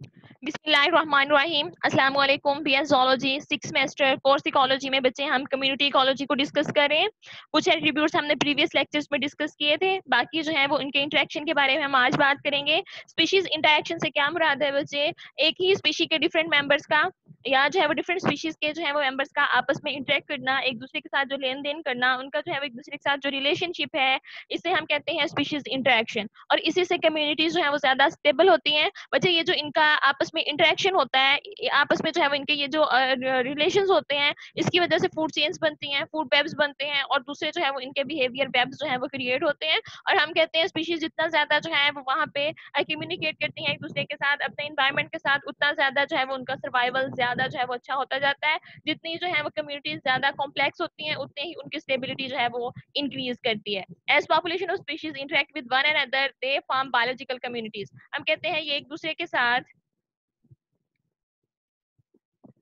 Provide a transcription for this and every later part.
बिस्मिल्लाहिर्रहमानिर्रहीम अस्सलाम वालेकुम BS zoology 6 semester course ecology में बच्चे हम कम्युनिटी इकोलॉजी को डिस्कस कर रहे हैं। कुछ एट्रीब्यूट्स हमने प्रीवियस लेक्चर्स में डिस्कस किए थे, बाकी जो है वो इनके इंटरेक्शन के बारे में हम आज बात करेंगे। स्पीशीज इंटरेक्शन से क्या मुराद है बच्चे? एक ही स्पीशी के डिफरेंट मेंबर्स का या जो है वो डिफरेंट स्पीशीज के जो है वो मेंबर्स का आपस में इंटरेक्ट करना, एक दूसरे के साथ जो लेन देन करना, उनका जो है वो एक दूसरे के साथ जो रिलेशनशिप है, इसे हम कहते हैं स्पीशीज इंटरेक्शन। और इसी से कम्युनिटीज जो है वो ज्यादा स्टेबल होती हैं। बच्चे ये जो इनका आपस में इंटरेक्शन होता है, आपस में जो है वो इनके ये जो रिलेशंस होते हैं, इसकी वजह से फूड चेन्स बनती हैं, फूड वेब्स बनते हैं और दूसरे जो है वो इनके बिहेवियर वेब्स जो है वो क्रिएट होते हैं। और हम कहते हैं स्पीशीज जितना ज्यादा जो है वो वहाँ पे कम्युनिकेट करती हैं एक दूसरे के साथ, अपने इन्वायरमेंट के साथ, उतना ज्यादा जो है वो उनका सर्वाइवल ज्यादा जो है वो अच्छा होता जाता है। जितनी जो है वो कम्युनिटीज ज्यादा कॉम्प्लेक्स होती हैं, उतनी ही उनकी स्टेबिलिटी जो है वो इंक्रीज करती है। As population of species interact with one another they form biological communities. हम कहते हैं ये एक दूसरे के साथ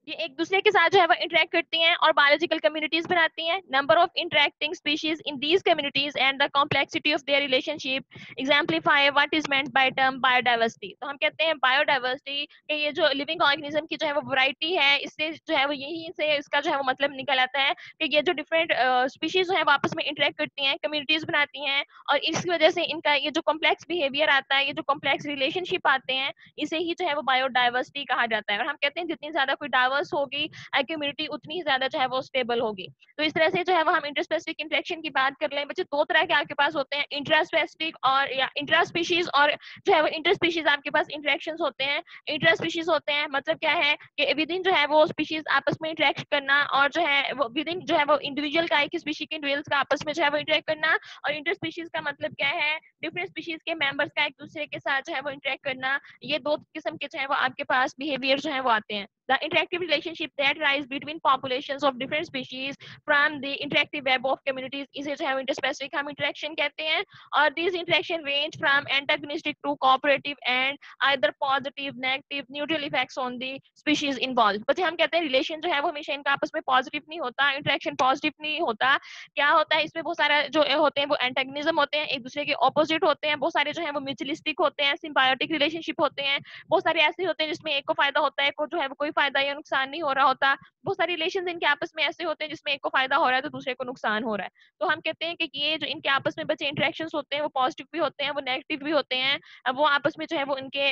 ये एक दूसरे के साथ जो है वो इंटरेक्ट करती हैं और बायोलॉजिकल कम्युनिटीज बनाती हैं। Number of interacting species in these communities and the complexity of their relationship exemplify what is meant by term biodiversity. तो हम कहते हैं बायोडाइवर्सिटी के ये जो लिविंग ऑर्गेनिज्म की जो है वो वैरायटी है, इससे जो है वो यही से इसका जो है वो मतलब निकल आता है कि ये जो डिफरेंट स्पीशीज जो है वो आपस में इंटरेक्ट करती हैं, कम्युनिटीज बनाती हैं और इसकी वजह से इनका ये जो कॉम्प्लेक्स बिहेवियर आता है, ये जो कॉम्प्लेक्स रिलेशनशिप आते हैं, इसे ही जो है वो बायोडाइवर्सिटी कहा जाता है। और हम कहते हैं जितनी ज्यादा कोई डाइवर्स होगी कम्युनिटी, उतनी ही ज्यादा जो है वो स्टेबल होगी। तो इस तरह से जो है वो हम इंटरस्पेसिफिक इंटरेक्शन की बात कर लें बच्चे, दो तरह के आपके पास होते हैं, इंट्रास्पेसिफिक और या इंट्रास्पीशीज और जो है वो इंटरस्पीशीज आपके पास इंटरेक्शंस होते हैं। इंट्रास्पीशीज होते हैं मतलब क्या है कि विद इन जो है वो स्पीशीज आपस में इंटरेक्ट करना और जो है वो विद इन जो है वो इंडिविजुअल का एक स्पीशी के इंडिविजुअल्स का आपस में जो है वो इंटरेक्ट करना। और इंटरस्पीशीज का मतलब क्या है? डिफरेंट स्पीशीज के मेंबर्स का एक दूसरे के साथ जो है वो इंटरेक्ट करना। ये दो किस्म के जो है वो आपके पास बिहेवियर जो है वो आते हैं। The interactive relationship that rise between populations of different species from the interactive web of communities इसे जो है interspecific हम interaction कहते हैं। और these interaction range from antagonistic to cooperative and either positive, negative, neutral effects on the species involved। बच्चे हम कहते हैं रिलेशन जो है वो हमेशा इनका आपस में पॉजिटिव नहीं होता, इंटरेक्शन पॉजिटिव नहीं होता। क्या होता है इसमें? बहुत सारा जो होते हैं वो एंटेगनिज्म होते हैं, एक दूसरे के ऑपोजिट होते हैं। बहुत सारे जो है वो म्यूचुअलिस्टिक होते हैं, सिम्बायोटिक रिलेशनशिप होते हैं। बहुत सारे ऐसे होते हैं जिसमें एक को फायदा होता है, एक को जो है वो कोई फायदा या नुकसान नहीं हो रहा होता। बहुत सारे रिलेशन इनके आपस में ऐसे होते हैं जिसमें एक को फायदा हो रहा है तो दूसरे को नुकसान हो रहा है। तो हम कहते हैं कि ये जो इनके आपस में बचे इंटरेक्शंस होते हैं वो पॉजिटिव भी होते हैं, वो नेगेटिव भी होते हैं। अब वो आपस में जो है वो इनके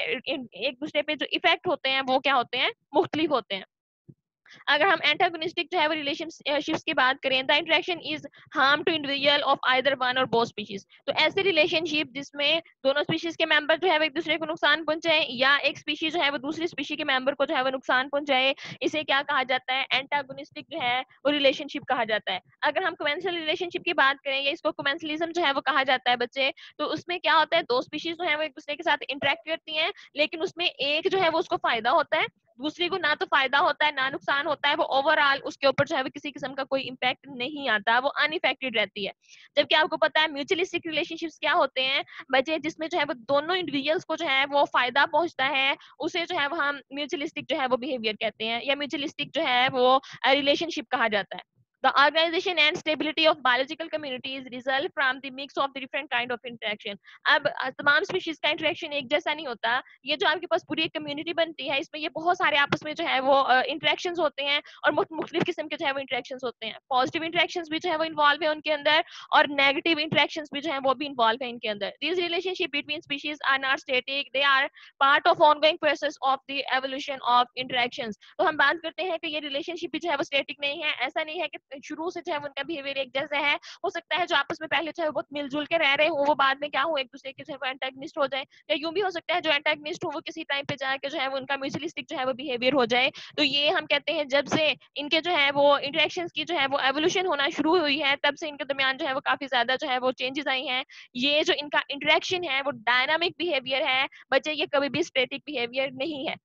एक दूसरे पे जो इफेक्ट होते हैं वो क्या होते हैं? मुख्तलिफ होते हैं। अगर हम एंटागोनिस्टिक जो है वो रिलेशनशिप्स की बात करें, the interaction is harm to individual of either one और बोथ स्पीशीज। तो ऐसे रिलेशनशिप जिसमें दोनों स्पीशीज के मेंबर जो है वो एक दूसरे को नुकसान पहुंचाए या एक स्पीशीज जो है वो दूसरी स्पीशी के मेंबर को जो है वो नुकसान पहुंचाए, इसे क्या कहा जाता है? एंटागोनिस्टिक जो है वो रिलेशनशिप कहा जाता है। अगर हम कमेंसल रिलेशनशिप की बात करें या इसको कमेंसलिज्म जो है वो कहा जाता है बच्चे, तो उसमें क्या होता है? दो स्पीशीज जो है वो एक दूसरे के साथ इंटरेक्ट करती हैं, लेकिन उसमें एक जो है वो उसको फायदा होता है, दूसरी को ना तो फायदा होता है ना नुकसान होता है। वो ओवरऑल उसके ऊपर जो है किसी किस्म का कोई इम्पैक्ट नहीं आता, वो अनइफेक्टेड रहती है। जबकि आपको पता है म्यूचुअलिस्टिक रिलेशनशिप्स क्या होते हैं बच्चे? जिसमें जो है वो दोनों इंडिविजुअल्स को जो है वो फायदा पहुंचता है, उसे जो है वो हम म्यूचुअलिस्टिक जो है वो बिहेवियर कहते हैं या म्यूचुअलिस्टिक जो है वो रिलेशनशिप कहा जाता है। The organization and stability of biological communities result from the mix of the different kind of interaction। अब तमाम स्पीशीज का इंटरेक्शन एक जैसा नहीं होता। ये जो आपके पास पूरी एक कम्युनिटी बनती है, इसमें ये बहुत सारे आपस में जो है वो इंटरेक्शंस होते हैं और मुख्तलिफ किस्म के जो है वो इंटरेक्शंस होते हैं। पॉजिटिव इंटरेक्शंस भी जो है वो इन्वॉल्व है उनके अंदर और नेगेटिव इंटरेक्शंस भी जो है वो भी इन्वॉल्व है इनके अंदर। These relationship between species are not static, they are part of ongoing process of the evolution of interactions. तो हम बात करते हैं कि ये रिलेशनशिप भी जो है वो स्टैटिक नहीं है। ऐसा नहीं है कि शुरू से जो है उनका बिहेवियर एक जैसा है। हो सकता है जो आपस में पहले जो है बहुत मिलजुल के रह रहे हो, वो बाद में क्या हो, एक दूसरे के जो है एंटेगनिस्ट हो जाए, या यूं भी हो सकता है जो एंटेगनिस्ट हो वो किसी टाइम पे जाके जो है वो उनका म्यूचुअलिस्टिक जो है वो बिहेवियर हो जाए। तो ये हम कहते हैं जब से इनके जो है वो इंटरेक्शंस की जो है वो एवोल्यूशन होना शुरू हुई है, तब से इनके दरमियान जो है वो काफी ज्यादा जो है वो चेंजेस आई हैं। ये जो इनका इंटरेक्शन है वो डायनामिक बिहेवियर है बच्चे, ये कभी भी स्टैटिक बिहेवियर नहीं है।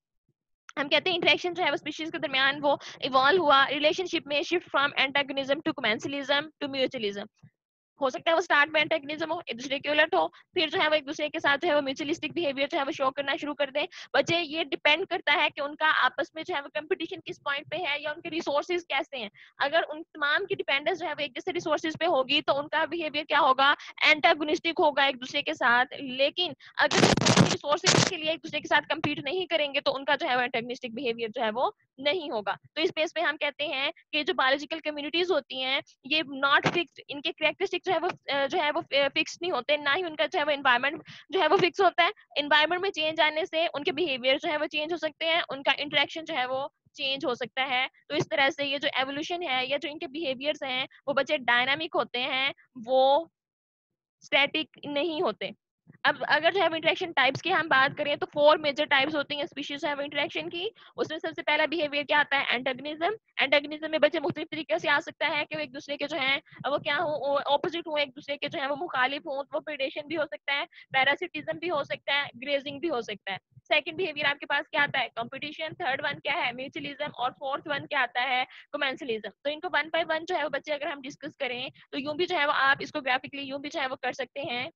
हम कहते हैं इंटरेक्शन जो है वो स्पीशीज के दरमियान वो इवॉल्व हुआ रिलेशनशिप में, shift from antagonism to commensalism to mutualism. हो सकता है वो स्टार्ट में एंटेगनिज्म हो, एक दूसरे के उलट हो, फिर जो है वो एक दूसरे के साथ जो है वो म्यूचुअलिस्टिक बिहेवियर जो है वो शो करना शुरू कर दें। बच्चे ये डिपेंड करता है कि उनका आपस में जो है वो कंपटीशन किस पॉइंट पे है या उनके रिसोर्सेज कैसे हैं। अगर उन तमाम की डिपेंडेंस जो है वो एक जैसे रिसोर्सेज पे होगी तो उनका बिहेवियर क्या होगा, एंटागोनिस्टिक होगा एक दूसरे के साथ। लेकिन अगर रिसोर्सेज के लिए एक दूसरे के साथ कम्पीट नहीं करेंगे तो उनका जो है वो एंटागोनिस्टिक बिहेवियर जो है वो नहीं होगा। तो इस बेस पे हम कहते हैं कि जो बायोलॉजिकल कम्युनिटीज होती हैं ये नॉट फिक्स्ड, इनके कैरेक्टरिस्टिक जो है वो फिक्स नहीं होते, ना ही उनका जो है वो एनवायरनमेंट जो है वो फिक्स होता है। एनवायरनमेंट में चेंज आने से उनके बिहेवियर जो है वो चेंज हो सकते हैं, उनका इंटरेक्शन जो है वो चेंज हो सकता है। तो इस तरह से ये जो एवोल्यूशन है या जो इनके बिहेवियर्स हैं वो बच्चे डायनामिक होते हैं, वो स्टैटिक नहीं होते। अब अगर जो है इंटरेक्शन टाइप्स की हम बात करें तो 4 मेजर टाइप्स होती हैं स्पीशीज है इंटरेक्शन की। उसमें सबसे पहला बिहेवियर क्या आता है, एंटागनिज्म। एंटागनिज्म में बच्चे मुख्तलिफ तरीके से आ सकता है कि वो एक दूसरे के जो है वो क्या हो, ऑपोजिट हो, एक दूसरे के जो है वो मुखालिफ हो। वो प्रेडेशन भी हो सकता है, पैरासिटिज्म भी हो सकता है, ग्रेजिंग भी हो सकता है। सेकंड बिहेवियर आपके पास क्या आता है, कंपटीशन। थर्ड वन क्या है, म्यूचुअलिज्म। और फोर्थ वन क्या आता है, कोमेंसलिज्म। तो इनको वन बाय वन जो है वो बच्चे अगर हम डिस्कस करें तो यूं भी जो है वो आप इसको ग्राफिकली यूं भी जो है वो कर सकते हैं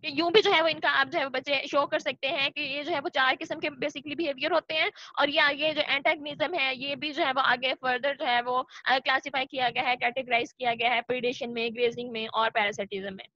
कि यूं भी जो है वो इनका आप जो है बच्चे शो कर सकते हैं कि ये जो है वो 4 किस्म के बेसिकली बिहेवियर होते हैं। और ये आगे जो एंटागनिज्म है ये भी जो है वो आगे फर्दर जो है वो क्लासिफाई किया गया है, कैटेगराइज किया गया है प्रीडेशन में, ग्रेजिंग में और पैरासिटिज्म में।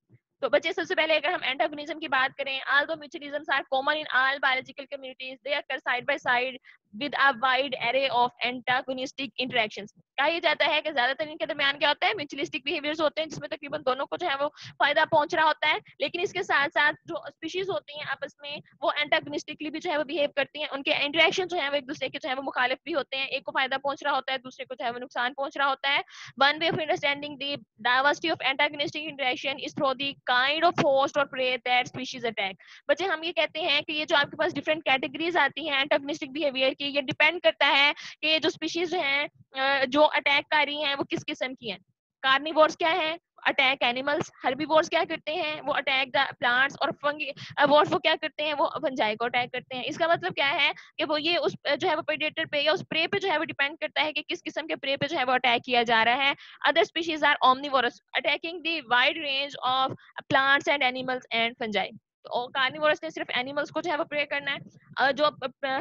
तो बच्चे सबसे पहले अगर हम एंटागोनिज्म की बात करें, although mutualisms are common in all biological communities, they occur side by side with a wide array of antagonistic interactions। कहा यह जाता है कि ज्यादातर इनके दरमियान क्या होता है, म्यूचुअलिस्टिक बिहेवियर्स होते हैं जिसमें तकरीबन दोनों को जो है वो फायदा पहुंच रहा होता है। लेकिन इसके साथ साथ जो स्पीशीज होती हैं आपस में वो एंटागोनिस्टिकली भी जो है वो बिहेव करती हैं। उनके इंटरेक्शन जो है वो एक दूसरे के जो है वो मुखालिफ भी होते हैं, एक को फायदा पहुंच रहा होता है, दूसरे को जो है वो नुकसान पहुंच रहा होता है। One way of understanding the diversity of antagonistic interaction is through the kind of host or prey that species attack। बच्चे हम ये कहते हैं कि ये जो आपके पास डिफरेंट कैटेगरीज आती हैं एंटागोनिस्टिक बिहेवियर की, ये डिपेंड करता है कि ये जो स्पीशीज हैं जो अटैक कर रही हैं वो किस किस्म की हैं। कार्निवोर्स क्या है, अटैक एनिमल्स। हर्बीवोर्स क्या करते हैं, वो अटैक द प्लांट्स। और फंगी वो क्या करते हैं, वो फंजाई को अटैक करते हैं। इसका मतलब क्या है कि वो ये उस जो है वो प्रेडेटर पे या उस प्रे पे जो है वो डिपेंड करता है कि किस किस्म के प्रे पे जो है वो अटैक किया जा रहा है। Other species are omnivorous attacking the wide range of plants and animals and fungi. तो कार्निवोरस ने सिर्फ एनिमल्स को जो है वो प्रे करना है, जो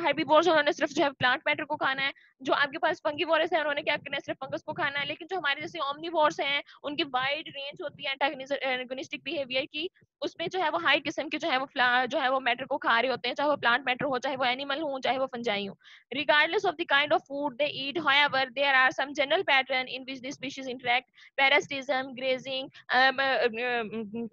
हर्बीवोर्स उन्होंने सिर्फ जो है प्लांट मैटर को खाना है। जो आपके पास फंगीवोरस है उन्होंने क्या करना है, सिर्फ फंगस को खाना है। लेकिन जो हमारे जैसे ओमनिवोर्स हैं उनकी वाइड रेंज होती है एंटागोनिस्टिक बिहेवियर की। उसमें जो है वो हाई किस्म के जो है वो मैटर को खा रहे होते हैं, चाहे वो प्लांट मैटर हो, चाहे वो एनिमल हो, चाहे वो फंजाई हो। regardless of the kind of food they eat, however there are some general pattern in which these species interact। parasitism, grazing,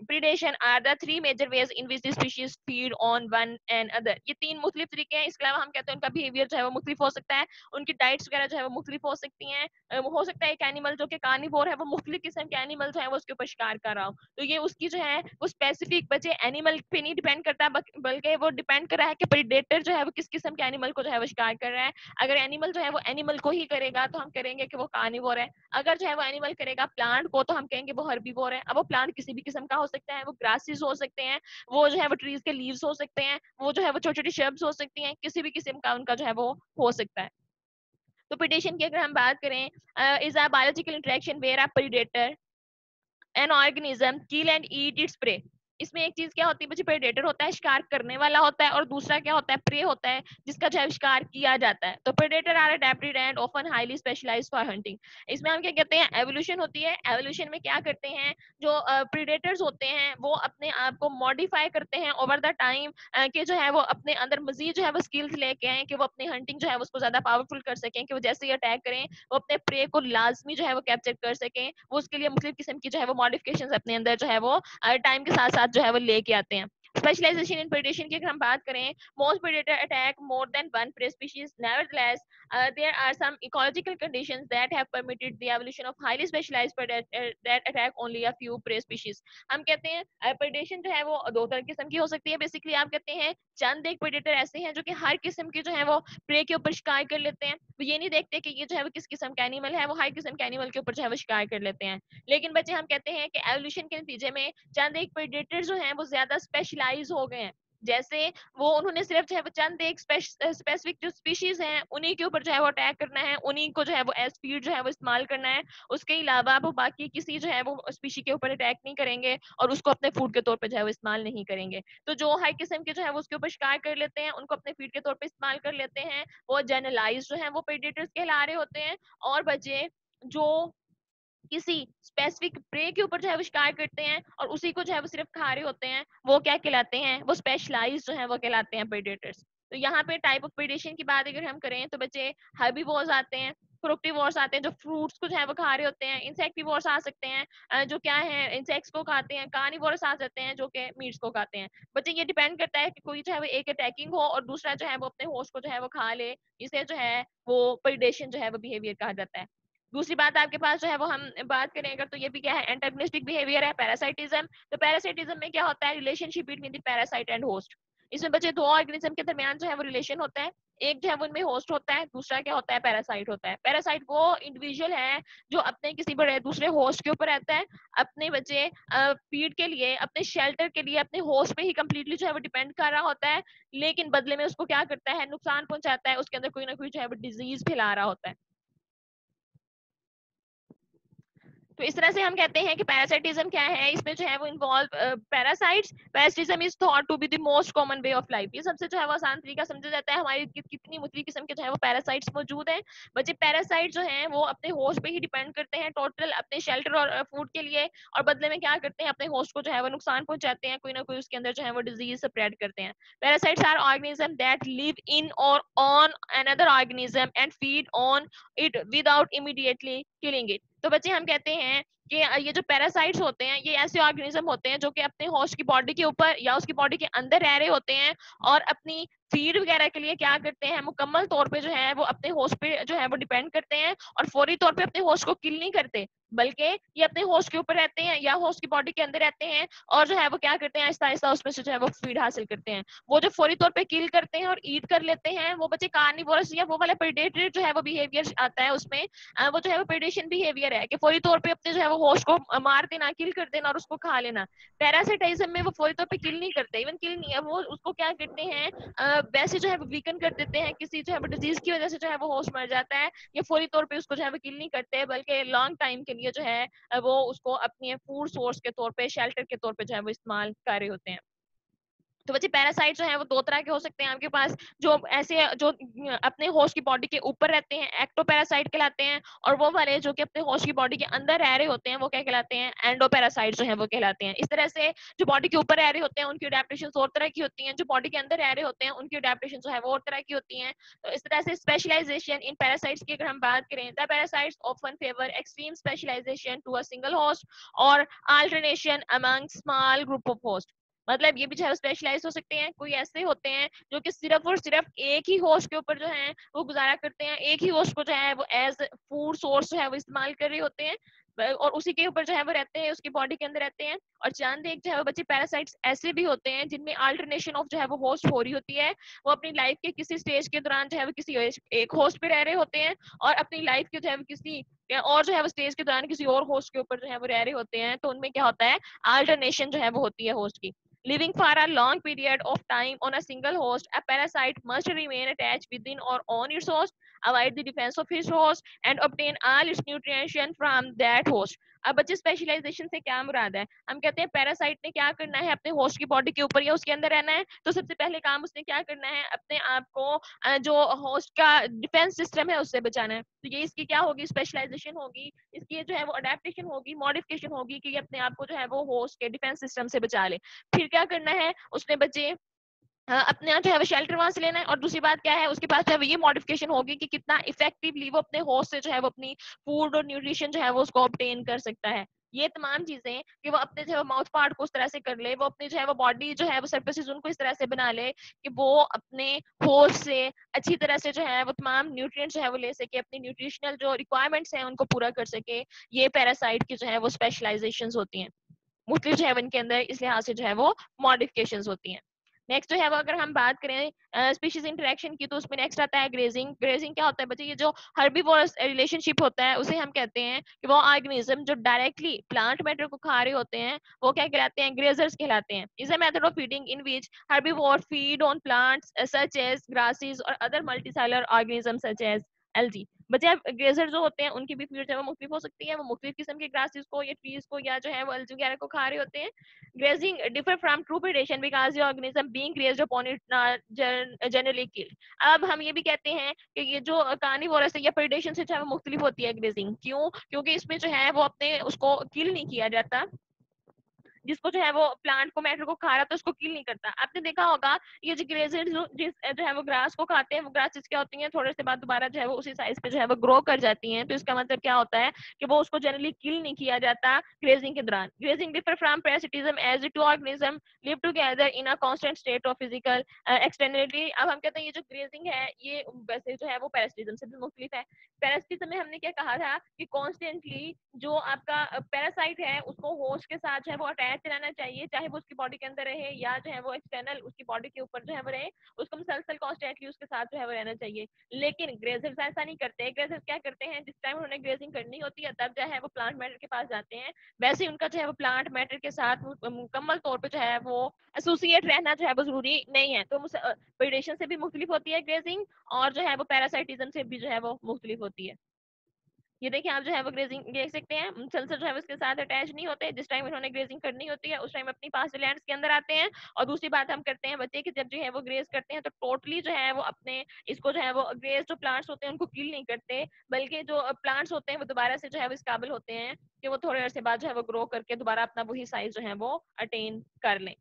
predation are the three major ways in which these species feed on one another। ये तीन मुख्तलिफ तरीके हैं। इसके अलावा हम कहते हैं उनका बिहेवियर जो है वो मुख्तलिफ हो सकता है, उनकी डाइट्स वगैरह जो है वो मुख्तलिफ हो सकती हैं। हो सकता है एक एनिमल जो कि कार्निवोर है वो मुख्तलिफ किस्म के एनिमल जो है वो उसके ऊपर शिकार कर रहा हो। तो ये उसकी जो है वो स्पेसिफिक बच्चे एनिमल पे नहीं डिपेंड करता, बल्कि वो डिपेंड कर रहा है कि प्रेडेटर जो है वो किस किस्म के एनिमल को जो है वो शिकार कर रहा है। अगर एनिमल जो है वो एनिमल को ही करेगा तो हम करेंगे कि वो कार्निवोर है। अगर जो है वो एनिमल करेगा प्लांट को तो हम कहेंगे वो हर्बीवोर है। अब वो प्लांट किसी भी किस्म का हो सकता है, वो ग्रासेस हो सकते हैं, वो जो है वो ट्रीज के लीव्स हो सकते हैं, वो जो है वो छोटी छोटी शर्ब्स हो सकती हैं, किसी भी किस्म का उनका जो है वो हो सकता है। तो प्रेडेशन की अगर हम बात करें, is a biological interaction where a predator an organism kill and eat its prey. इसमें एक चीज क्या होती है, बच्चे प्रेडेटर होता है शिकार करने वाला होता है, और दूसरा क्या होता है, प्रे होता है जिसका जो है शिकार किया जाता है। तो predator are adapted and often highly specialised for hunting. इसमें हम क्या कहते हैं, एवोल्यूशन होती है। एवोल्यूशन में क्या करते हैं, जो प्रेडेटर्स होते हैं वो अपने आप को मॉडिफाई करते हैं ओवर द टाइम, कि जो है वो अपने अंदर मजीद जो है वो स्किल्स लेके आए कि वो अपनी हंटिंग जो है उसको ज्यादा पावरफुल कर सकें, कि वो जैसे ही अटैक करें वो अपने प्रे को लाजमी जो है वो कैप्चर कर सकें। वो उसके लिए मुख्तलिफ किस्म की जो है वो मॉडिफिकेशन अपने अंदर जो है वो टाइम के साथ साथ जो है वो लेके आते हैं। स्पेशलाइजेशन इन प्रेडेशन की अगर हम बात करें, most predator attack more than one prey species. Nevertheless there are some ecological conditions that have permitted the evolution of highly specialized predator that attack only a few prey species। हम कहते हैं predation जो है वो दो तरह किस्म की हो सकती है। बेसिकली आप कहते हैं चंद एक प्रेडेटर ऐसे हैं जो कि हर किस्म के जो है वो प्रे के ऊपर शिकार कर लेते हैं। वो ये नहीं देखते कि ये जो है वो किस किस्म का एनिमल है, वो हर किस्म के एनिमल के ऊपर जो है वो शिकार कर लेते हैं। लेकिन बच्चे हम कहते हैं कि एवोल्यूशन के नतीजे में चंद एक प्रेडेटर जो हैं वो ज्यादा स्पेशलाइज हो गए हैं। जैसे वो उन्होंने सिर्फ जो है वो चंद एक स्पेसिफिक जो स्पीशीज हैं उन्हीं के ऊपर जो है वो अटैक करना है, उन्हीं को जो है वो एज फीड जो है वो इस्तेमाल करना है, उसके अलावा वो बाकी किसी जो है वो स्पीशी के ऊपर अटैक नहीं करेंगे और उसको अपने फूड के तौर पर जो है वो इस्तेमाल नहीं करेंगे। तो जो हाई किस्म के जो है वो उसके ऊपर शिकार कर लेते हैं, उनको अपने फीड के तौर पर इस्तेमाल कर लेते हैं, वो जनरलाइज जो है वो प्रेडेटर्स कहला रहे होते हैं। और बचे जो किसी स्पेसिफिक प्रे के ऊपर जो है वो शिकार करते हैं और उसी को जो है वो सिर्फ खा रहे होते हैं, वो क्या कहलाते हैं, वो स्पेशलाइज जो है वो कहलाते हैं प्रेडेटर्स। तो यहाँ पे टाइप ऑफ प्रेडेशन की बात अगर हम करें तो बच्चे हर्बीवोर्स आते हैं, फ्रुक्टिवोर्स आते हैं जो फ्रूट्स को जो है वो खा रहे होते हैं, इंसेक्टिवोर्स आ सकते हैं जो क्या है इंसेक्ट्स को खाते हैं, कार्निवोर्स आ सकते हैं जो कि मीट्स को खाते हैं। बच्चे ये डिपेंड करता है कि कोई जो है वो एक अटैकिंग हो और दूसरा जो है वो अपने होस्ट को जो है वो खा ले, इसे जो है वो प्रेडेशन जो है वो बिहेवियर कहा जाता है। दूसरी बात आपके पास जो है वो हम बात करें अगर तो ये भी क्या है एंटागोनिस्टिक बिहेवियर है, पैरासाइटिज्म। तो पैरासाइटिज्म में क्या होता है, relationship between the parasite and host. इसमें बच्चे दो ऑर्गेनिज्म के दरमियान जो है वो रिलेशन होता है, एक जो है वो उनमें होस्ट होता है, दूसरा क्या होता है पैरासाइट होता है। पैरासाइट वो इंडिविजुअल है जो अपने किसी बड़े दूसरे होस्ट के ऊपर रहता है, अपने बच्चे फीड के लिए, अपने शेल्टर के लिए अपने होस्ट पे ही कंप्लीटली जो है वो डिपेंड कर रहा होता है, लेकिन बदले में उसको क्या करता है, नुकसान पहुंचाता है, उसके अंदर कोई ना कोई जो है वो डिजीज फैला रहा होता है। तो इस तरह से हम कहते हैं कि पैरासाइटिज्म क्या है, इसमें जो है वो involve parasites. Parasitism is thought to be the most common way of life. ये सबसे जो है वो आसान तरीका समझा जाता है, हमारी कितनी मुख्तलिफ किस्म के जो है वो पैरासाइट्स मौजूद हैं। बच्चे पैरासाइट जो हैं वो अपने होस्ट पे ही डिपेंड करते हैं टोटल अपने शेल्टर और फूड के लिए, और बदले में क्या करते हैं, अपने होस्ट को जो है वो नुकसान पहुंचाते हैं, कोई ना कोई उसके अंदर जो है वो डिजीज स्प्रेड करते हैं। Parasites are organism that live in और on another organism and feed on it without immediately killing it. तो बच्चे हम कहते हैं कि ये जो पैरासाइट्स होते हैं ये ऐसे ऑर्गेनिज्म होते हैं जो कि अपने होस्ट की बॉडी के ऊपर या उसकी बॉडी के अंदर रह रहे होते हैं और अपनी फीड वगैरह के लिए क्या करते हैं, मुकम्मल तौर पे जो है वो अपने होस्ट पे जो है वो डिपेंड करते हैं और फौरी तौर पे अपने होस्ट को किल नहीं करते, बल्कि ये अपने होस्ट के ऊपर रहते हैं या होस्ट की बॉडी के अंदर रहते हैं और जो है वो क्या करते हैं, आहिस्ता आहिस्ता उसमें से जो है वो फीड हासिल करते हैं। वो जो फौरी तौर पे किल करते हैं और ईट कर लेते हैं वो बच्चे कार्निवोरस या वो वाला प्रेडेटरी जो है वो बिहेवियर आता है उसमें, वो जो है वो प्रेडेशन बिहेवियर है कि फौरी तौर पे अपने जो है वो होस्ट को मार देना, किल कर देना और उसको खा लेना। पैरासिटाइज्म में वो फौरी तौर पे किल नहीं करते, इवन किल नहीं है, वो उसको क्या करते हैं वैसे जो है वो वीकन कर देते हैं, किसी जो है वो डिजीज की वजह से जो है वो होस्ट मर जाता है, ये फौरी तौर पे उसको जो है वो किल नहीं करते, बल्कि लॉन्ग टाइम के लिए जो है वो उसको अपने फूड सोर्स के तौर पे, शेल्टर के तौर पे जो है वो इस्तेमाल कर रहे होते हैं। तो बच्चे पैरासाइट जो है वो दो तरह के हो सकते हैं आपके पास, जो ऐसे जो अपने होस्ट की बॉडी के ऊपर रहते हैं एक्टोपैरासाइट कहलाते हैं, और वो वाले जो कि अपने होस्ट की बॉडी के अंदर रह रहे होते हैं वो क्या कहलाते हैं, एंडोपैरासाइट जो है वो कहलाते हैं। इस तरह से जो बॉडी के ऊपर रह रहे होते हैं उनकी अडेप्टेशन और तरह की होती हैं, जो बॉडी के अंदर रह रहे होते हैं उनकी अडेप्टेशन जो है वो और तरह की होती हैं। तो इस तरह से स्पेशलाइजेशन इन पैरासाइट्स की अगर हम बात करें, the parasites often favour extreme specialisation to a single host और alternation among small group of host. मतलब ये भी जो है स्पेशलाइज हो सकते हैं, कोई ऐसे होते हैं जो कि सिर्फ और सिर्फ एक ही होस्ट के ऊपर जो है वो गुजारा करते हैं, एक ही होस्ट को जो है वो एज फूड सोर्स जो है वो इस्तेमाल कर रहे होते हैं और उसी के ऊपर जो है वो रहते हैं, उसकी बॉडी के अंदर रहते हैं। और चंद एक जो है वो बच्चे पैरासाइट्स ऐसे भी होते हैं जिनमें अल्टरनेशन ऑफ जो है वो होस्ट हो रही होती है, वो अपनी लाइफ के किसी स्टेज के दौरान जो है वो किसी एक होस्ट पे रह रहे होते हैं और अपनी लाइफ के जो है वो किसी और जो है वो स्टेज के दौरान किसी और होस्ट के ऊपर जो है वो रह रहे होते हैं। तो उनमें क्या होता है, अल्टरनेशन जो है वो होती है होस्ट की। Living for a long period of time on a single host, a parasite must remain attached within or on its host, avoid the defense of his host, and obtain all its nutrition from that host. अब बच्चे specialisation से क्या मुराद है, हम कहते हैं parasite ने क्या करना है, अपने होस्ट की बॉडी के ऊपर या उसके अंदर रहना है, तो सबसे पहले काम उसने क्या करना है, अपने आप को जो होस्ट का डिफेंस सिस्टम है उससे बचाना है। तो ये इसकी क्या होगी, स्पेशलाइजेशन होगी, इसकी जो है वो अडेप्टेशन होगी, मॉडिफिकेशन होगी कि अपने आप को जो है वो होस्ट के डिफेंस सिस्टम से बचा ले। फिर क्या करना है उसने बच्चे, अपने आप जो है वो शेल्टर वहां से लेना है, और दूसरी बात क्या है उसके पास जो है ये मॉडिफिकेशन होगी कि कितना इफेक्टिवली वो अपने होस्ट से जो है वो अपनी फूड और न्यूट्रिशन जो है वो उसको ऑब्टेन कर सकता है। ये तमाम चीजें कि वो अपने जो है माउथ पार्ट को उस तरह से कर ले, वो अपनी जो है वो बॉडी जो है वो सर्फेसिस उनको इस तरह से बना ले कि वो अपने होस्ट से अच्छी तरह से जो है वो तमाम न्यूट्रिएंट्स जो है वो ले सके, अपनी न्यूट्रिशनल जो रिक्वायरमेंट्स हैं उनको पूरा कर सके। ये पैरासाइट की जो है वो स्पेशलाइजेशंस होती हैं, मुख्तलिफ जो है इनके अंदर इस लिहाज से जो है वो मॉडिफिकेशंस होती हैं। नेक्स्ट जो है वो अगर हम बात करें स्पीशीज इंटरेक्शन की, तो उसमें नेक्स्ट आता है ग्रेजिंग। ग्रेजिंग क्या होता है बच्चे? ये जो हर्बीवोरस रिलेशनशिप होता है उसे हम कहते हैं कि वो ऑर्गेनिज्म जो डायरेक्टली प्लांट मैटर को खा रहे होते हैं वो क्या कहलाते हैं? ग्रेजर्स कहलाते हैं। Is a method of feeding in which herbivore feed on plants such as grasses और other multicellular organism such as algae. बच्चे अब ग्रेजर जो होते हैं उनकी भी फीड जो है वो मुख्तलिफ हो सकती है, वो मुख्तलिफ किस्म के ग्रासेस को या ट्रीज को या जो है वो एल्गी वगैरह को खा रहे होते हैं। Grazing differ from true predation because the organism being grazed upon it generally killed. अब हम ये भी कहते हैं कि ये जो कार्निवोरस है या प्रेडेशन से जो है वो मुख्तलिफ होती है ग्रेजिंग। क्यों? क्योंकि इसमें जो है वो अपने उसको किल नहीं किया जाता, जिसको जो है वो प्लांट को मैटर को खा रहा तो उसको किल नहीं करता। आपने देखा होगा ये जो ग्रेजर जो है वो ग्रास को खाते हैं, वो ग्रासेस क्या होती हैं, थोड़े से बाद दोबारा जो है वो उसी साइज पे जो है वो ग्रो कर जाती हैं। तो इसका मतलब क्या होता है कि वो उसको जनरली किल नहीं किया जाता ग्रेजिंग के दौरान। Grazing differ from parasitism as two organism live together in a constant state of physical externality. अब हम कहते हैं ये जो ग्रेजिंग है ये वैसे जो है वो पैरासिटिज्म से भी मुख्तलिफ है। पैरासिटिज्म में हमने क्या कहा था कि कॉन्स्टेंटली जो आपका पैरासाइट है उसको होस्ट के साथ जो है वो अटैच रहना चाहिए, चाहे वो उसकी बॉडी के अंदर रहे या जो है वो एक्सटर्नल उसकी बॉडी के ऊपर जो है वो रहे, उसको मुसलसल कॉन्स्टेंटली उसके साथ जो है वो रहना चाहिए। लेकिन ग्रेजर्स ऐसा नहीं करते। ग्रेजर्स क्या करते हैं, जिस टाइम उन्होंने ग्रेजिंग करनी होती है तब जो है वो प्लांट मैटर के पास जाते हैं। वैसे ही उनका जो है वो प्लांट मैटर के साथ मुकम्मल तौर पर जो है वो एसोसिएट रहना जो है वो जरूरी नहीं है। तो प्रेडेशन से भी मुख्तलिफ होती है ग्रेजिंग, और जो है वो पैरासाइटिज्म से भी जो है वो मुख्तलिफ होती है। ये देखिए आप जो है वो ग्रेजिंग देख सकते हैं, मुसलसल जो है उसके साथ अटैच नहीं होते। जिस टाइम इन्होंने ग्रेजिंग करनी होती है उस टाइम अपनी पास्ट लैंड्स के अंदर आते हैं। और दूसरी बात हम करते हैं बच्चे कि जब जो है वो ग्रेज करते हैं तो टोटली जो है वो अपने इसको जो है वो ग्रेज जो प्लांट्स होते हैं उनको किल नहीं करते, बल्कि जो प्लांट्स होते हैं वो दोबारा से जो है वो इस काबिल होते हैं कि वो थोड़े अरसे बाद जो है वो ग्रो करके दोबारा अपना वही साइज जो है वो अटेन कर लें।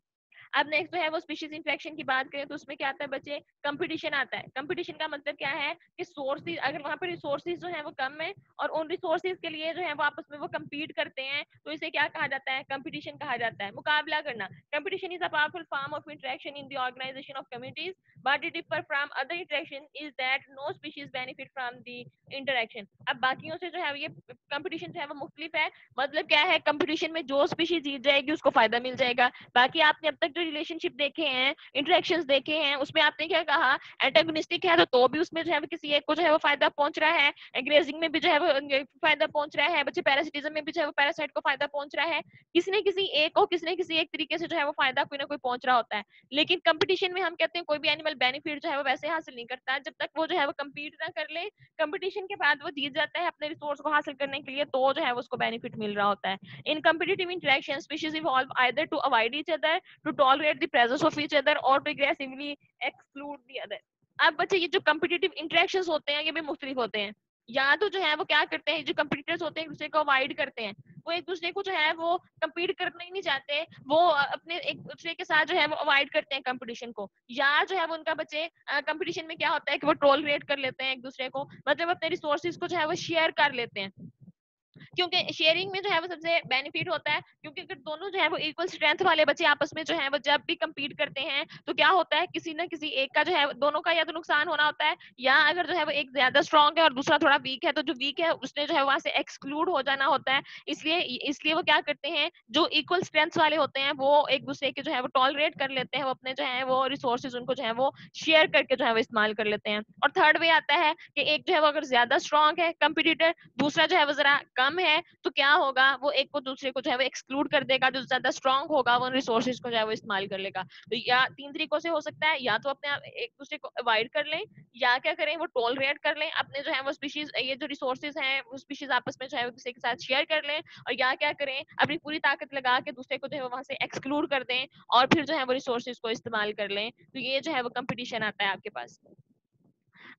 अब नेक्स्ट जो है वो स्पीशीज इंटरेक्शन की बात करें तो उसमें क्या आता है बच्चे? कंपटीशन आता है। कंपटीशन का मतलब क्या है कि सोर्सेज, अगर वहां पर रिसोर्सेज जो है वो कम है और उन रिसोर्सेज के लिए जो है वो आपस में वो कम्पीट करते हैं, तो इसे क्या कहा जाता है? कंपटीशन कहा जाता है, मुकाबला करना। Competition is a powerful form of interaction in the organisation of communities, but it differ from other interaction is that no species benefit from the interaction. अब बाकियों से जो है ये कंपटीशन जो है वो मुख्तलिफ है। मतलब क्या है, कंपटीशन में जो स्पीशीज जीत जाएगी उसको फायदा मिल जाएगा। बाकी आपने अब तक जो रिलेशनशिप देखे हैं, इंटरेक्शंस देखे हैं, उसमें आपने क्या कहा? एंटागोनिस्टिक है तो भी उसमें जो है किसी एक को जो है वो फायदा पहुंच रहा है, ग्रेजिंग में भी जो है वो फायदा पहुंच रहा है, बच्चे पैरासिटिज्म में भी जो है वो पैरासाइट को फायदा पहुंच रहा है। किसी न किसी एक को किसी न किसी एक तरीके से जो है वो फायदा कोई ना कोई पहुंच रहा होता है। लेकिन कंपटीशन में हम कहते हैं कोई भी एनिमल बेनिफिट जो है वो वैसे हासिल नहीं करता जब तक वो जो है वो कम्पीट ना कर ले। कंपटीशन के बाद वो जीत जाता है अपने रिसोर्स को हासिल करने के लिए, तो जो है वो उसको बेनिफिट मिल रहा होता है। In competitive interaction, species evolve either to avoid each other, to tolerate the presence of each other, or to aggressively exclude the other. अब बच्चे ये जो competitive interactions होते हैं ये भी मुख्तलिफ होते हैं। या तो जो है वो क्या करते हैं, जो कंपटीटर्स होते हैं एक दूसरे को अवॉइड करते हैं, वो एक दूसरे को जो है वो कम्पीट करना ही नहीं चाहते, वो अपने एक दूसरे के साथ जो है वो अवॉइड करते हैं कंपटीशन को। या जो है वो उनका बच्चे कंपटीशन में क्या होता है कि वो टॉलरेट कर लेते हैं एक दूसरे को, मतलब अपने रिसोर्सेज को जो है वो शेयर कर लेते हैं, क्योंकि शेयरिंग में जो है वो सबसे बेनिफिट होता है। क्योंकि अगर दोनों जो है वो इक्वल स्ट्रेंथ वाले बच्चे आपस में जो है वो जब भी कम्पीट करते हैं तो क्या होता है, किसी ना किसी एक का जो है दोनों का या तो नुकसान होना होता है, या अगर जो है वो एक ज्यादा स्ट्रांग है और दूसरा थोड़ा वीक है तो जो वीक है उसने जो है वहां से एक्सक्लूड हो जाना होता है। इसलिए इसलिए वो क्या करते हैं, जो इक्वल स्ट्रेंथ वाले होते हैं वो एक दूसरे के जो है वो टॉलरेट कर लेते हैं, वो अपने जो है वो रिसोर्सेज उनको जो है वो शेयर करके जो है वो इस्तेमाल कर लेते हैं। और थर्ड वे आता है कि एक जो है वो अगर ज्यादा स्ट्रांग है कंपटीटर, दूसरा जो है वो जरा कम है, तो क्या होगा, वो एक को दूसरे को जो है वो एक्सक्लूड कर देगा। जो ज्यादा स्ट्रांग होगा वो रिसोर्सेज को जो है वो इस्तेमाल कर लेगा। तो या तीन तरीकों से हो सकता है, या तो अपने एक दूसरे को अवॉइड कर लें, या क्या करें वो टॉलरेट कर लें अपने जो है वो स्पीशीज, ये जो रिसोर्सेज हैं वो स्पीशीज आपस में जो है दूसरे के साथ शेयर कर लें, और या क्या करें अपनी पूरी ताकत लगा के दूसरे को जो है वहां से एक्सक्लूड कर दें और फिर जो है वो रिसोर्सेज को इस्तेमाल कर लें। तो ये जो है वो कंपटीशन आता है आपके पास।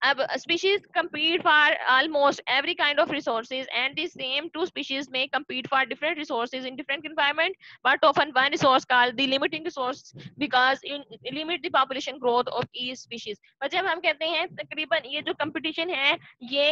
अब species compete for almost every kind of resources, and the same two species may compete for different resources in different environment, but often one resource called the limiting resource because it limit the population growth of each species। पर जब हम कहते हैं तकरीबन ये जो competition है ये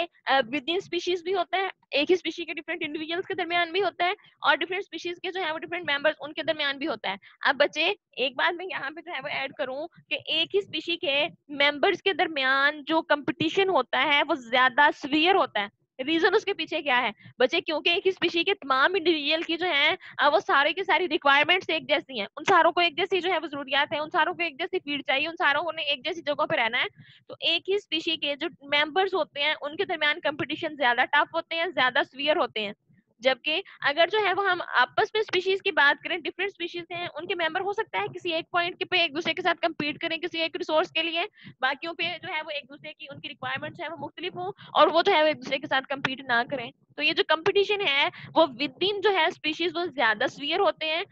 विद इन स्पीशीज भी होता है, एक ही स्पीशीज के डिफरेंट इंडिविजुअल्स के दरमियान भी होता है, और डिफरेंट स्पीशीज के जो है वो डिफरेंट मेंबर्स उनके दरमियान भी होता है। अब बच्चे एक बात मैं यहाँ पे जो है वो ऐड करूं कि एक ही स्पीशी के मेंबर्स के दरमियान जो कंपटीशन होता है वो ज्यादा सीवियर होता है। रीजन उसके पीछे क्या है बच्चे? क्योंकि एक ही स्पीशी के तमाम इंडिविजुअल की जो है वो सारे की सारी रिक्वायरमेंट्स एक जैसी हैं, उन सारों को एक जैसी जो है वो जरूरियात है, उन सारों को एक जैसी फीड चाहिए, उन सारों ने एक जैसी जगह पे रहना है। तो एक ही स्पीशी के जो मेंबर्स होते हैं उनके दरमियान कंपटीशन ज्यादा टफ होते हैं, ज्यादा सीवियर होते हैं। जबकि अगर जो है वो हम आपस में स्पीशीज की बात करें, डिफरेंट स्पीशीज हैं, उनके मेंबर हो सकता है किसी एक पॉइंट पे एक दूसरे के साथ compete करें किसी एक रिसोर्स के लिए, बाकियों पे जो है वो एक दूसरे की उनकी रिक्वायरमेंट्स है वो मुख्तलिफ हो, और वो जो है वो एक दूसरे के साथ compete ना करें। तो ये जो कंपटीशन है वो विद इन जो है स्पीशीज वो ज्यादा सीवियर होते हैं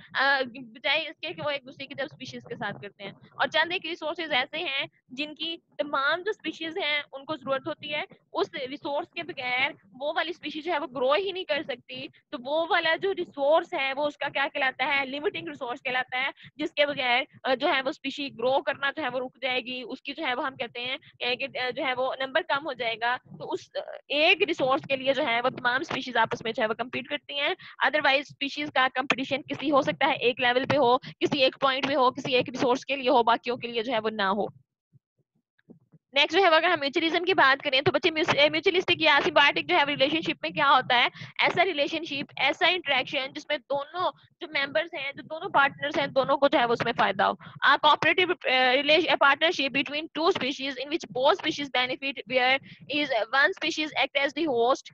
बजाय इसके कि वो एक दूसरे की जब स्पीशीज के साथ करते हैं। और चंद एक रिसोर्सेज ऐसे हैं जिनकी तमाम जो स्पीशीज हैं उनको जरूरत होती है, उस रिसोर्स के बगैर वो वाली स्पीशीज जो है वो ग्रो ही नहीं कर सकती। तो वो वाला जो रिसोर्स है वो उसका क्या कहलाता है? लिमिटिंग रिसोर्स कहलाता है, जिसके बगैर जो है वो स्पीशी ग्रो करना जो है वो रुक जाएगी, उसकी जो है वो हम कहते हैं कि जो है वो नंबर कम हो जाएगा। तो उस एक रिसोर्स के लिए जो है वो तमाम स्पीशीज आपस में जो है वो कम्पीट करती हैं। अदरवाइज स्पीशीज का कंपटीशन किसी हो सकता है एक लेवल पे हो, किसी एक पॉइंट पे हो, किसी एक रिसोर्स के लिए हो, बाकियों के लिए जो है वो ना हो। नेक्स्ट जो है अगर हम म्यूचुअलिज्म की बात करें तो बच्चे म्यूचुअलिस्टिक या सिम्बायोटिक जो है रिलेशनशिप में क्या होता है? ऐसा रिलेशनशिप, ऐसा इंटरेक्शन जिसमें दोनों जो मेंबर्स हैं, जो दोनों पार्टनर्स हैं, दोनों को जो है उसमें फायदा हो। A cooperative partnership between two species in which both species benefit, where is one species act as the host,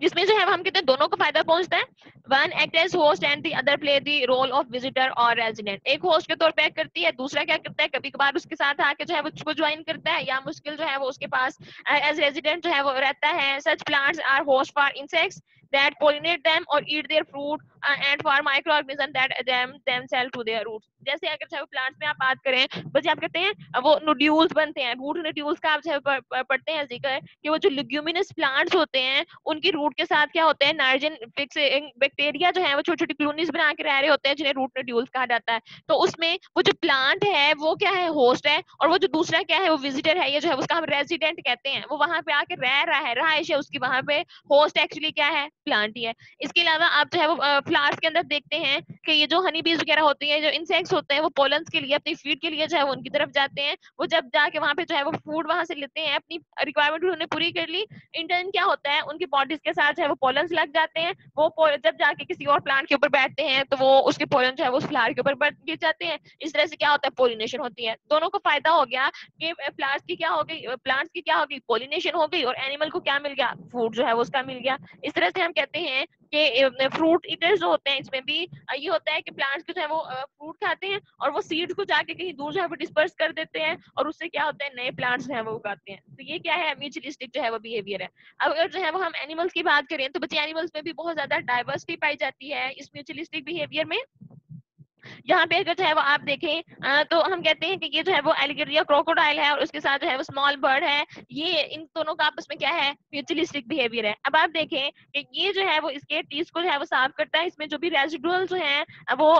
जिसमें जो है हम कहते हैं दोनों को फायदा पहुंचता है। One act as host and the other play the role of visitor और रेजिडेंट। एक होस्ट के तौर पे एक्ट करती है, दूसरा क्या करता है? कभी कभार उसके साथ आके जो है उसको ज्वाइन करता है, या मुश्किल जो है वो उसके पास एज रेजिडेंट जो है वो रहता है। Such plants are host for insects that pollinate them or eat their fruit and for microorganisms that themselves to their roots। जैसे अगर चाहे प्लांट्स में आप बात करें, बच्चे आप कहते हैं वो नोड्यूल्स बनते हैं, रूट नोड्यूल्स का आप चाहे पढ़ते हैं जिक्र कि वो जो लिग्यूमिनस प्लांट्स होते हैं उनकी रूट के साथ क्या होते हैं? नाइट्रोजन फिक्सिंग बैक्टीरिया जो है वो छोटी छोटी कॉलोनीज बना के रह रहे होते हैं, जिन्हें रूट नोड्यूल्स कहा जाता है। तो उसमें वो जो प्लांट है वो क्या है? होस्ट है, और वो जो दूसरा क्या है? वो विजिटर है, ये जो है उसका हम रेजिडेंट कहते हैं। वो वहां पे आके रह रहा है, रहायश है उसकी वहां पे। होस्ट एक्चुअली क्या है? प्लांट ही है। इसके अलावा आप जो है वो फ्लावर्स के अंदर देखते हैं कि ये जो हनी बीज वगैरह होती है, जो इंसेक्ट्स होते हैं, वो पोलन्स के लिए, अपनी फीड के लिए जो है वो उनकी तरफ जाते हैं। वो जब जाके वहां पे जो है वो फूड वहां से लेते हैं, अपनी रिक्वायरमेंट उन्होंने पूरी कर ली, इंटर्न क्या होता है? उनकी बॉडीज के साथ जो है वो पोलन्स लग जाते हैं। वो जब जाके किसी और प्लांट के ऊपर बैठते हैं तो वो उसके पोलन जो है वो उस फ्लावर के ऊपर गिर जाते हैं। इस तरह से क्या होता है? पोलिनेशन होती है। दोनों को फायदा हो गया कि प्लांट्स की क्या हो गई? प्लांट्स की क्या हो गई? पोलिनेशन हो गई, और एनिमल को क्या मिल गया? फूड जो है वो उसका मिल गया। इस तरह से हम कहते हैं कि फ्रूट ईटर्स जो होते हैं इसमें भी ये होता है कि प्लांट्स जो है वो फ्रूट खाते हैं, और वो सीड्स को जाके कहीं दूर जो है वो डिस्पर्स कर देते हैं, और उससे क्या होता है? नए प्लांट्स जो है वो उगाते हैं। तो ये क्या है? म्यूचुअलिस्टिक जो है वो बिहेवियर है। अब अगर जो है वो हम एनिमल्स की बात करें तो बच्चे एनिमल्स में भी बहुत ज्यादा डाइवर्सिटी पाई जाती है इस म्यूचुअलिस्टिक बिहेवियर में। यहाँ पे अगर जो है वो आप देखें तो हम कहते हैं कि ये जो है वो एलिगेटर या क्रोकोडाइल है, और उसके साथ जो है वो स्मॉल बर्ड है। ये इन दोनों का आपस में क्या है? म्यूचुअलिस्टिक बिहेवियर है। अब आप देखें कि ये जो है वो इसके टीथ को जो है वो साफ करता है, इसमें जो भी रेजिडुअल जो है वो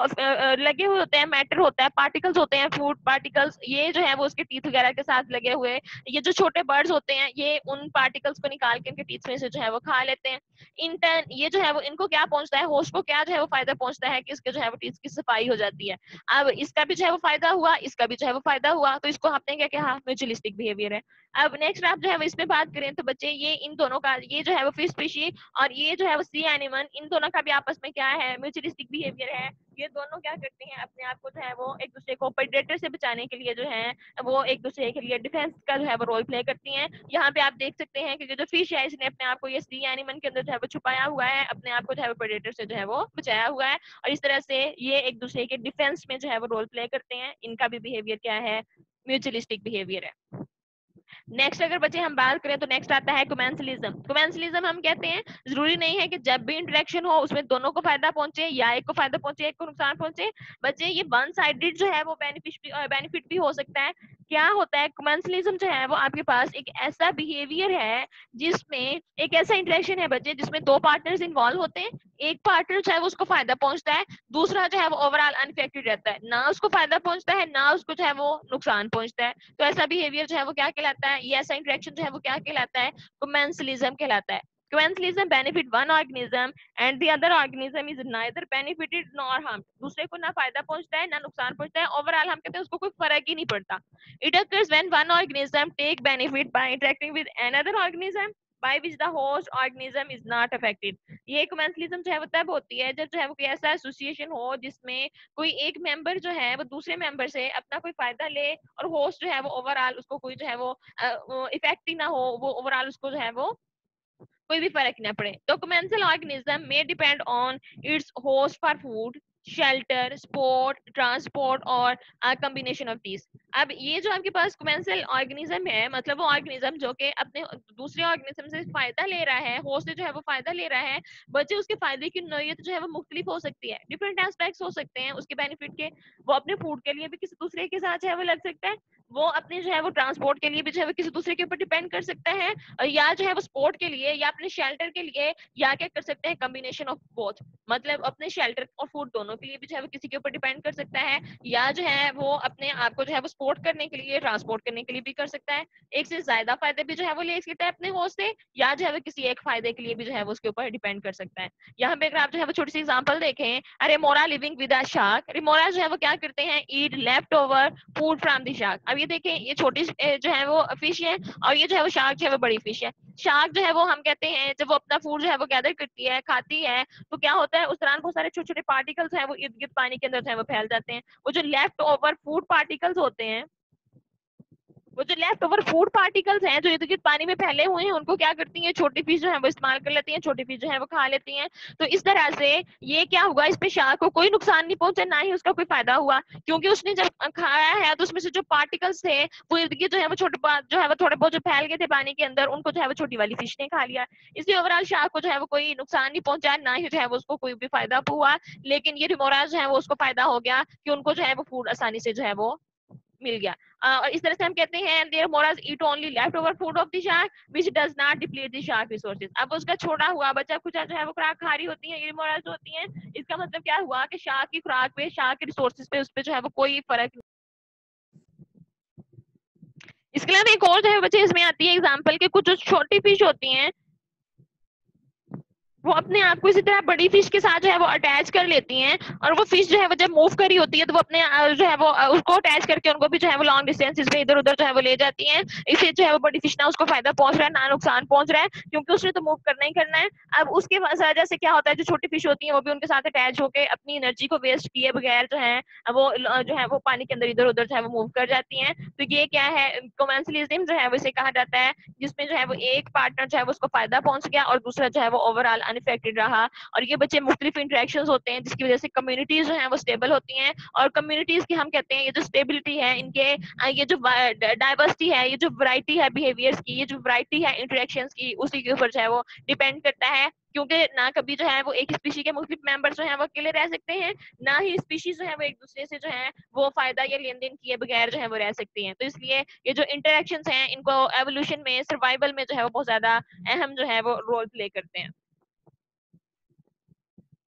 लगे हुए होते हैं, मैटर होता है, पार्टिकल्स होते हैं, फूड पार्टिकल्स, ये जो है वो उसके टीथ वगैरह के साथ लगे हुए। ये जो छोटे बर्ड्स होते हैं ये उन पार्टिकल्स को निकाल के इनके टीथ में से जो है वो खा लेते हैं। इन टर्न ये जो है वो इनको क्या पहुंचता है? होस्ट को क्या जो है वो फायदा पहुंचता है कि इसके जो है वो टीथ की सफाई हो जाती है। अब इसका भी जो है वो फायदा हुआ, इसका भी जो है वो फायदा हुआ, तो इसको आपने क्या कहा? म्यूचुअलिस्टिक बिहेवियर है। अब नेक्स्ट आप जो है वो इसमें बात करें तो बच्चे ये इन दोनों का, ये जो है वो फिश स्पीशी और ये जो है वो सी एनिमल, इन दोनों का भी आपस में क्या है? म्यूचुअलिस्टिक बिहेवियर है। ये दोनों क्या करते हैं? अपने आप को जो है वो एक दूसरे को प्रेडेटर से बचाने के लिए जो है वो एक दूसरे के लिए डिफेंस का जो है वो रोल प्ले करती हैं। यहाँ पे आप देख सकते हैं कि जो फिश है इसने अपने आप को ये सी एनिमल के अंदर जो है वो छुपाया हुआ है, अपने आप को जो है वो प्रेडेटर से जो है वो बचाया हुआ है, और इस तरह से ये एक दूसरे के डिफेंस में जो है वो रोल प्ले करते हैं। इनका भी बिहेवियर क्या है? म्यूचुअलिस्टिक बिहेवियर है। नेक्स्ट अगर बच्चे हम बात करें तो नेक्स्ट आता है कोमेंसलिज्म। कोमेंसलिज्म हम कहते हैं जरूरी नहीं है कि जब भी इंटरेक्शन हो उसमें दोनों को फायदा पहुंचे, या एक को फायदा पहुंचे एक को नुकसान पहुंचे। बच्चे ये वन साइडेड जो है वो बेनिफिट भी हो सकता है। क्या होता है? कोमेंसलिज्म जो है वो आपके पास एक ऐसा बिहेवियर है जिसमें एक ऐसा इंटरेक्शन है बच्चे जिसमें दो पार्टनर्स इन्वॉल्व होते हैं। एक पार्टनर जो है वो उसको फायदा पहुंचता है, दूसरा जो है वो ओवरऑल अनफेक्टेड रहता है, ना उसको फायदा पहुंचता है ना उसको जो है वो नुकसान पहुंचता है। तो ऐसा बिहेवियर जो है वो क्या कहलाता है? ये ऐसा इंटरेक्शन जो है वो क्या कहलाता है? कोमेंसलिज्म कहलाता है। Commensalism benefit one organism and the other organism is neither benefited nor harmed. दूसरे को ना फायदा पहुंचता है ना नुकसान पहुंचता है, ओवरऑल हम कहते हैं उसको कोई फर्क ही नहीं पड़ता. It occurs when one organism take benefit by interacting with another organism by which the host organism is not affected. ये commensalism जो है वो तब होती है जब जो है वो कोई ऐसा एसोसिएशन हो जिसमें कोई एक मेंबर जो है वो दूसरे मेंबर से अपना कोई फायदा ले और होस्ट जो है वो ओवरऑल उसको कोई जो है वो इफेक्ट ही ना हो, वो ओवरऑल उसको जो है वो कोई भी फर्क ना पड़े. तो commensal organism may depend on its host for food, shelter, sport, transport और combination of these. अब ये जो आपके पास commensal organism है, मतलब वो organism जो कि अपने दूसरे organism से फायदा ले रहा है, host से जो है वो फायदा ले रहा है, बच्चे उसके फायदे की नौयत जो है वो मुख्तलिफ हो सकती है, डिफरेंट एस्पेक्ट्स हो सकते हैं उसके बेनिफिट के. वो अपने फूड के लिए भी किसी दूसरे के साथ जो है वो लग सकता है, वो अपने जो है वो ट्रांसपोर्ट के लिए भी जो है वो किसी दूसरे के ऊपर डिपेंड कर सकता है, या जो है वो स्पोर्ट के लिए या अपने शेल्टर के लिए, या क्या कर सकते हैं कॉम्बिनेशन ऑफ बोथ, मतलब अपने शेल्टर और फूड दोनों के लिए भी जो है वो किसी के ऊपर डिपेंड कर सकता है, या जो है वो अपने आप को जो है वो सपोर्ट करने के लिए ट्रांसपोर्ट करने के लिए भी कर सकता है. एक से ज्यादा फायदे भी जो है वो ले सकता है अपने होस्ट से, या जो है वो किसी एक फायदे के लिए भी जो है वो उसके ऊपर डिपेंड कर सकता है. यहाँ पे अगर आप जो है वो छोटी सी एग्जांपल देखें, a remora living with a shark, remora जो है वो क्या करते हैं, eat leftover food from the shark. अब ये देखें, ये छोटी जो है वो फिश है और ये जो है वो शार्क जो है वो बड़ी फिश है. शार्क जो है वो हम कहते हैं जब वो अपना फूड जो है वो गैदर करती है, खाती है, तो क्या होता है उस दौरान बहुत सारे छोटे छोटे पार्टिकल्स हैं वो इर्द गिर्द पानी के अंदर जो है वो फैल जाते हैं. वो जो लेफ्ट ओवर फूड पार्टिकल्स होते हैं, वो जो लेफ्ट ओवर फूड पार्टिकल्स हैं जो इर्द गिर्द पानी में फैले हुए हैं, उनको क्या करती हैं छोटी फिश जो है वो इस्तेमाल कर लेती हैं, छोटी फिश जो है वो खा लेती हैं. तो इस तरह से ये क्या हुआ, इस पे शार्क को कोई नुकसान नहीं पहुंचा, ना ही उसका कोई फायदा हुआ, क्योंकि उसने जब खाया है तो उसमें से जो पार्टिकल्स थे वो इर्द गिर्द जो है वो छोटे जो है वो थोड़े बहुत जो फैल गए थे पानी के अंदर, उनको जो है वो छोटी वाली फिश ने खा लिया. इसलिए ओवरऑल शार्क को जो है वो कोई नुकसान नहीं पहुंचा, ना ही जो है वो उसको कोई भी फायदा हुआ. लेकिन ये रिमोरा जो है वो उसको फायदा हो गया कि उनको जो है वो फूड आसानी से जो है वो मिल गया. और इस तरह से हम कहते हैं the remoras eat only leftover food of the shark which does not deplete the shark resources. अब उसका छोड़ा हुआ बचा कुछ जो है वो खुराक खा रही होती है ये मोरास होती हैं. इसका मतलब क्या हुआ कि शार्क की खुराक पे, शार्क के रिसोर्सेज पे, उस पे जो है वो कोई फर्क नहीं. इसके अलावा एक और जो है बच्चे इसमें आती है एग्जांपल के, कुछ जो छोटी फिश होती हैं वो अपने आप को इसी तरह बड़ी फिश के साथ जो है वो अटैच कर लेती हैं, और वो फिश जो है वो जब मूव कर रही होती है तो वो अपने जो है वो उसको अटैच करके उनको भी जो है वो लॉन्ग डिस्टेंसेस पे इधर उधर जो है वो ले जाती हैं. इससे जो है वो बड़ी फिश ना उसको फायदा पहुंच रहा है ना नुकसान पहुंच रहा है, क्योंकि उसने तो मूव करना ही करना है. अब उसके वजह से क्या होता है, जो छोटी फिश होती है वो भी उनके साथ अटैच होकर अपनी एनर्जी को वेस्ट किए बगैर जो है वो जो है वो पानी के अंदर इधर उधर जो है वो मूव कर जाती हैं. तो ये क्या है, कोमेंसलिज्म जो है वो इसे कहा जाता है, जिसमें जो है वो एक पार्टनर जो है वो उसको फायदा पहुंच गया और दूसरा जो है वो ओवरऑल अनइफेक्टेड रहा. और ये बच्चे मुख्तलिफ इंटरेक्शन होते हैं जिसकी वजह से कम्युनिटीज जो है वो स्टेबल होती हैं. और कम्युनिटीज की हम कहते हैं ये जो स्टेबिलिटी है, इनके ये जो डाइवर्सिटी है, ये जो वैरायटी है बिहेवियर्स की, ये जो वैरायटी है इंटरेक्शंस की, उसी के ऊपर जो है वो डिपेंड करता है. क्योंकि ना कभी जो है वो एक स्पीशी के मुख्तलिफ मेंबर्स जो है वो अकेले रह सकते हैं, ना ही स्पीशीज जो है वो एक दूसरे से जो है वो फायदा या लेन देन किए बगैर जो है वो रह सकती हैं. तो इसलिए ये जो इंटरेक्शंस हैं इनको एवोल्यूशन में, सर्वाइवल में जो है वो बहुत ज्यादा अहम जो है वो रोल प्ले करते हैं.